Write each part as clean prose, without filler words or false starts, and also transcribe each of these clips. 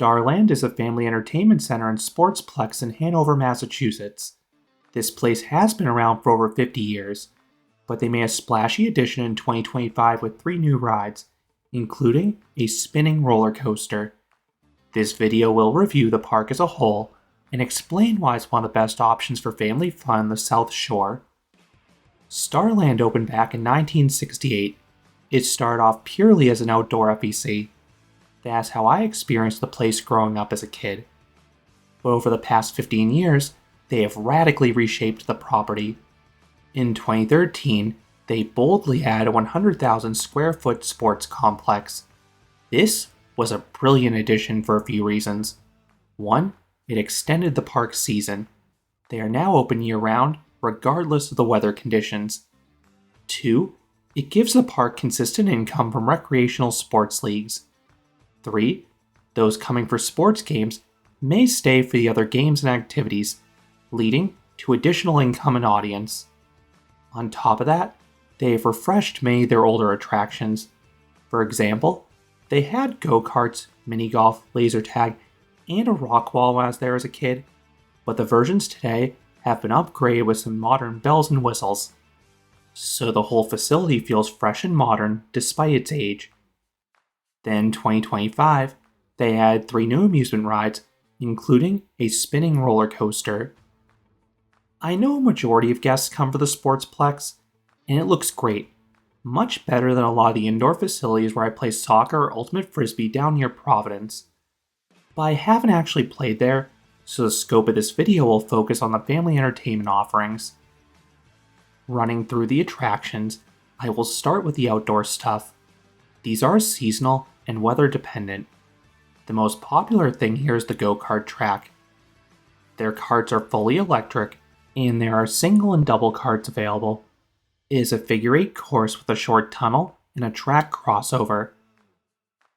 Starland is a family entertainment center and Sportsplex in Hanover, Massachusetts. This place has been around for over 50 years, but they made a splashy addition in 2025 with 3 new rides, including a spinning roller coaster. This video will review the park as a whole and explain why it's one of the best options for family fun on the South Shore. Starland opened back in 1968. It started off purely as an outdoor FEC. That's how I experienced the place growing up as a kid. But over the past 15 years, they have radically reshaped the property. In 2013, they boldly added a 100,000 square foot sports complex. This was a brilliant addition for a few reasons. 1, it extended the park's season. They are now open year-round, regardless of the weather conditions. 2, it gives the park consistent income from recreational sports leagues. 3, those coming for sports games may stay for the other games and activities, leading to additional income and audience. On top of that, they have refreshed many of their older attractions. For example, they had go-karts, mini-golf, laser tag, and a rock wall when I was there as a kid, but the versions today have been upgraded with some modern bells and whistles. So the whole facility feels fresh and modern despite its age. Then in 2025, they added 3 new amusement rides, including a spinning roller coaster. I know a majority of guests come for the Sportsplex, and it looks great. Much better than a lot of the indoor facilities where I play soccer or ultimate frisbee down near Providence. But I haven't actually played there, so the scope of this video will focus on the family entertainment offerings. Running through the attractions, I will start with the outdoor stuff. These are seasonal and weather dependent. The most popular thing here is the go-kart track. Their carts are fully electric, and there are single and double carts available. It is a figure-8 course with a short tunnel and a track crossover.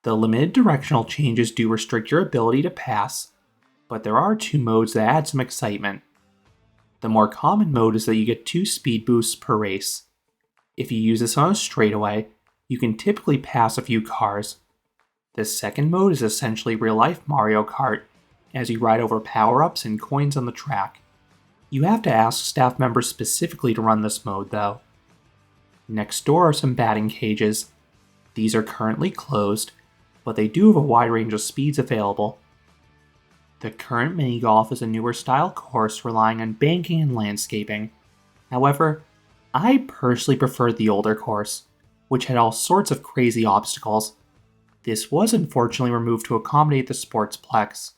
The limited directional changes do restrict your ability to pass, but there are 2 modes that add some excitement. The more common mode is that you get 2 speed boosts per race. If you use this on a straightaway, you can typically pass a few cars. The second mode is essentially real-life Mario Kart, as you ride over power-ups and coins on the track. You have to ask staff members specifically to run this mode, though. Next door are some batting cages. These are currently closed, but they do have a wide range of speeds available. The current mini-golf is a newer style course relying on banking and landscaping. However, I personally preferred the older course, which had all sorts of crazy obstacles. This was unfortunately removed to accommodate the Sportsplex.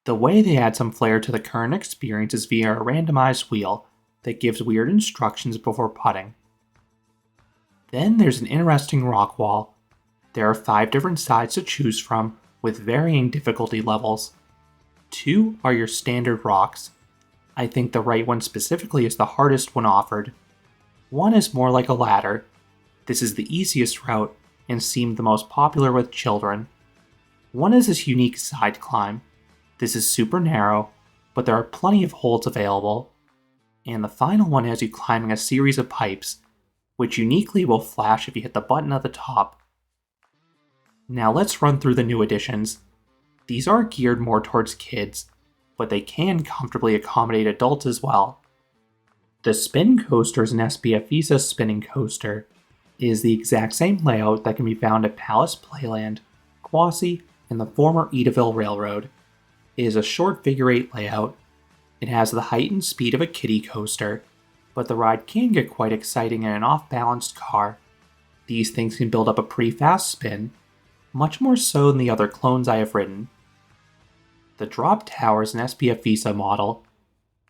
The way they add some flair to the current experience is via a randomized wheel that gives weird instructions before putting. Then there's an interesting rock wall. There are 5 different sides to choose from, with varying difficulty levels. 2 are your standard rocks. I think the right one specifically is the hardest one offered. 1 is more like a ladder. This is the easiest route and seemed the most popular with children. 1 is this unique side climb. This is super narrow, but there are plenty of holds available. And the final one has you climbing a series of pipes, which uniquely will flash if you hit the button at the top. Now let's run through the new additions. These are geared more towards kids, but they can comfortably accommodate adults as well. The spin coaster is an SBF Visa spinning coaster. It is the exact same layout that can be found at Palace Playland, Quasi, and the former Edaville Railroad. It is a short figure-8 layout. It has the height and speed of a kiddie coaster, but the ride can get quite exciting in an off-balanced car. These things can build up a pretty fast spin, much more so than the other clones I have ridden. The drop tower is an SBF Visa model.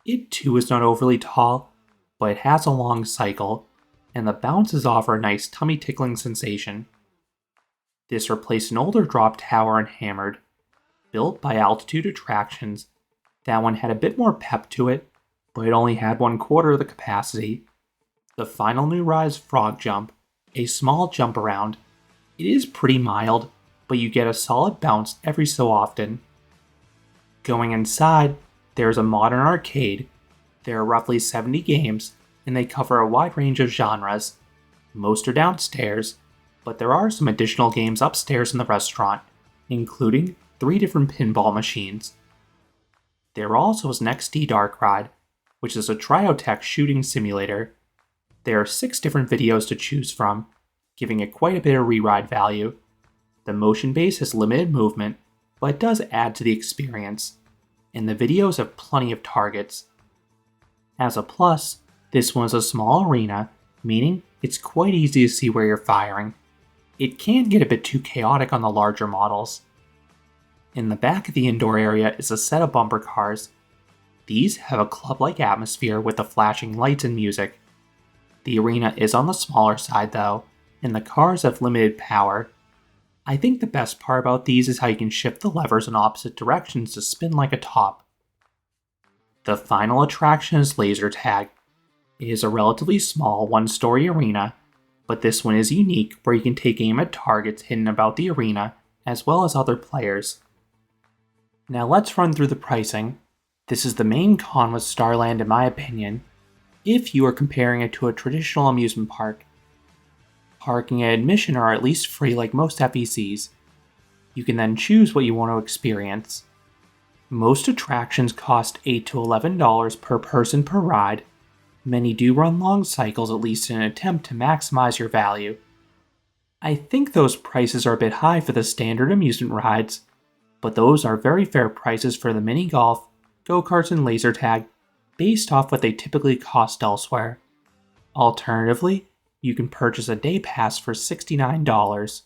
It too is not overly tall, but it has a long cycle, and the bounces offer a nice tummy-tickling sensation. This replaced an older drop tower in Hammered, built by Altitude Attractions. That one had a bit more pep to it, but it only had 1/4 of the capacity. The final new ride is Frog Jump, a small jump around. It is pretty mild, but you get a solid bounce every so often. Going inside, there is a modern arcade. There are roughly 70 games, and they cover a wide range of genres. Most are downstairs, but there are some additional games upstairs in the restaurant, including 3 different pinball machines. There also is an XD Dark Ride, which is a Triotech shooting simulator. There are 6 different videos to choose from, giving it quite a bit of re-ride value. The motion base has limited movement, but it does add to the experience, and the videos have plenty of targets. As a plus, this one is a small arena, meaning it's quite easy to see where you're firing. It can get a bit too chaotic on the larger models. In the back of the indoor area is a set of bumper cars. These have a club-like atmosphere with the flashing lights and music. The arena is on the smaller side though, and the cars have limited power. I think the best part about these is how you can shift the levers in opposite directions to spin like a top. The final attraction is laser tag. It is a relatively small one-story arena, but this one is unique where you can take aim at targets hidden about the arena as well as other players. Now let's run through the pricing. This is the main con with Starland in my opinion, if you are comparing it to a traditional amusement park. Parking and admission are at least free like most FECs. You can then choose what you want to experience. Most attractions cost $8 to $11 per person per ride. Many do run long cycles, at least in an attempt to maximize your value. I think those prices are a bit high for the standard amusement rides, but those are very fair prices for the mini golf, go-karts, and laser tag, based off what they typically cost elsewhere. Alternatively, you can purchase a day pass for $69.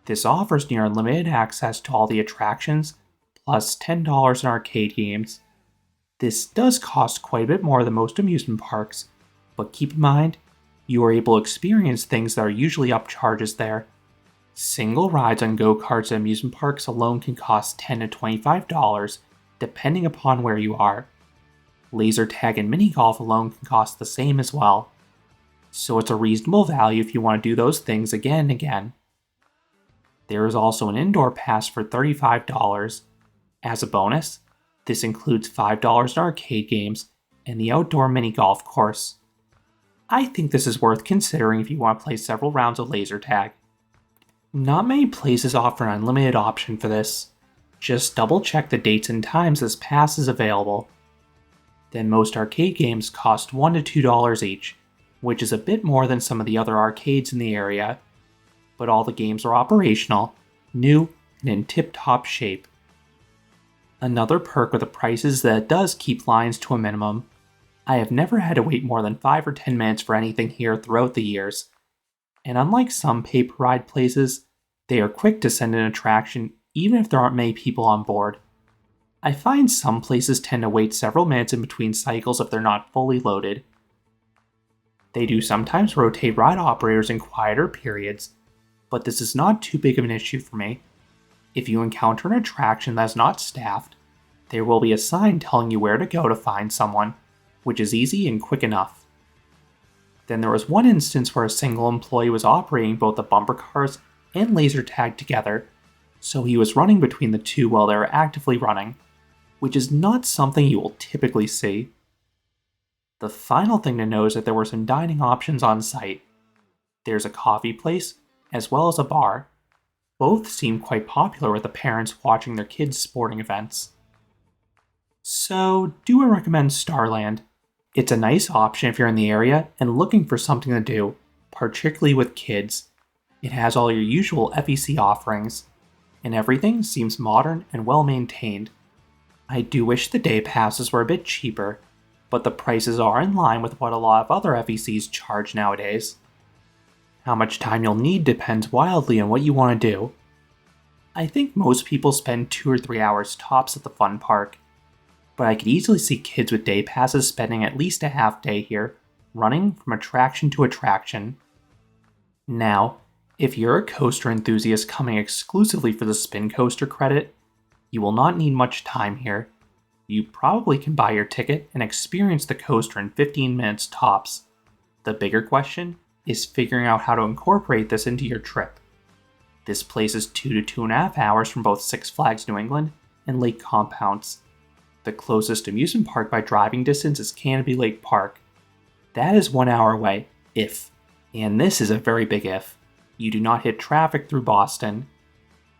This offers near unlimited access to all the attractions, plus $10 in arcade games. This does cost quite a bit more than most amusement parks, but keep in mind, you are able to experience things that are usually upcharges there. Single rides on go-karts at amusement parks alone can cost $10 to $25, depending upon where you are. Laser tag and mini golf alone can cost the same as well. So it's a reasonable value if you want to do those things again and again. There is also an indoor pass for $35. As a bonus, this includes $5 in arcade games and the outdoor mini golf course. I think this is worth considering if you want to play several rounds of laser tag. Not many places offer an unlimited option for this. Just double check the dates and times this pass is available. Then most arcade games cost $1 to $2 each, which is a bit more than some of the other arcades in the area. But all the games are operational, new, and in tip-top shape. Another perk with the price is that it does keep lines to a minimum. I have never had to wait more than 5 or 10 minutes for anything here throughout the years. And unlike some pay-per-ride places, they are quick to send an attraction even if there aren't many people on board. I find some places tend to wait several minutes in between cycles if they're not fully loaded. They do sometimes rotate ride operators in quieter periods, but this is not too big of an issue for me. If you encounter an attraction that is not staffed, there will be a sign telling you where to go to find someone, which is easy and quick enough. Then there was one instance where a single employee was operating both the bumper cars and laser tag together, so he was running between the two while they were actively running, which is not something you will typically see. The final thing to know is that there were some dining options on site. There's a coffee place, as well as a bar. Both seem quite popular with the parents watching their kids' sporting events. So, do I recommend Starland? It's a nice option if you're in the area and looking for something to do, particularly with kids. It has all your usual FEC offerings, and everything seems modern and well maintained. I do wish the day passes were a bit cheaper, but the prices are in line with what a lot of other FECs charge nowadays. How much time you'll need depends wildly on what you want to do. I think most people spend 2 or 3 hours tops at the fun park, but I could easily see kids with day passes spending at least a half day here, running from attraction to attraction. Now, if you're a coaster enthusiast coming exclusively for the spin coaster credit, you will not need much time here. You probably can buy your ticket and experience the coaster in 15 minutes tops. The bigger question is figuring out how to incorporate this into your trip. This place is 2 to 2.5 hours from both Six Flags New England and Lake Compounce. The closest amusement park by driving distance is Canopy Lake Park. That is 1 hour away, if. And this is a very big if. You do not hit traffic through Boston.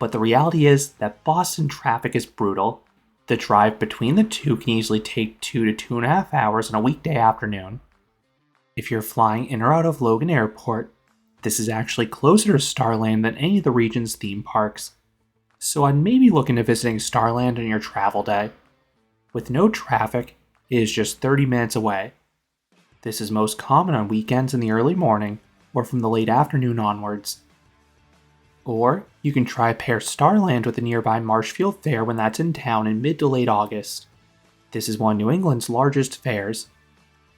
But the reality is that Boston traffic is brutal. The drive between the two can easily take 2 to 2.5 hours on a weekday afternoon. If you're flying in or out of Logan Airport, this is actually closer to Starland than any of the region's theme parks, so I'd maybe look into visiting Starland on your travel day. With no traffic, it is just 30 minutes away. This is most common on weekends in the early morning or from the late afternoon onwards. Or you can try pair Starland with the nearby Marshfield Fair when that's in town in mid to late August. This is one of New England's largest fairs.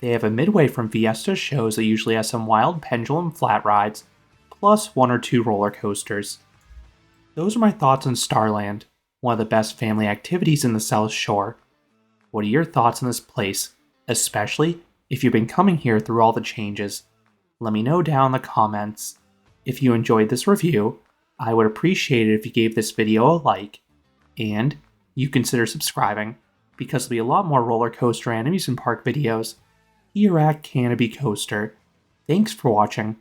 They have a midway from Fiesta shows that usually has some wild pendulum flat rides, plus 1 or 2 roller coasters. Those are my thoughts on Starland, one of the best family activities in the South Shore. What are your thoughts on this place, especially if you've been coming here through all the changes? Let me know down in the comments. If you enjoyed this review, I would appreciate it if you gave this video a like, and you consider subscribing, because there'll be a lot more roller coaster and amusement park videos here at Canopy Coaster. Thanks for watching.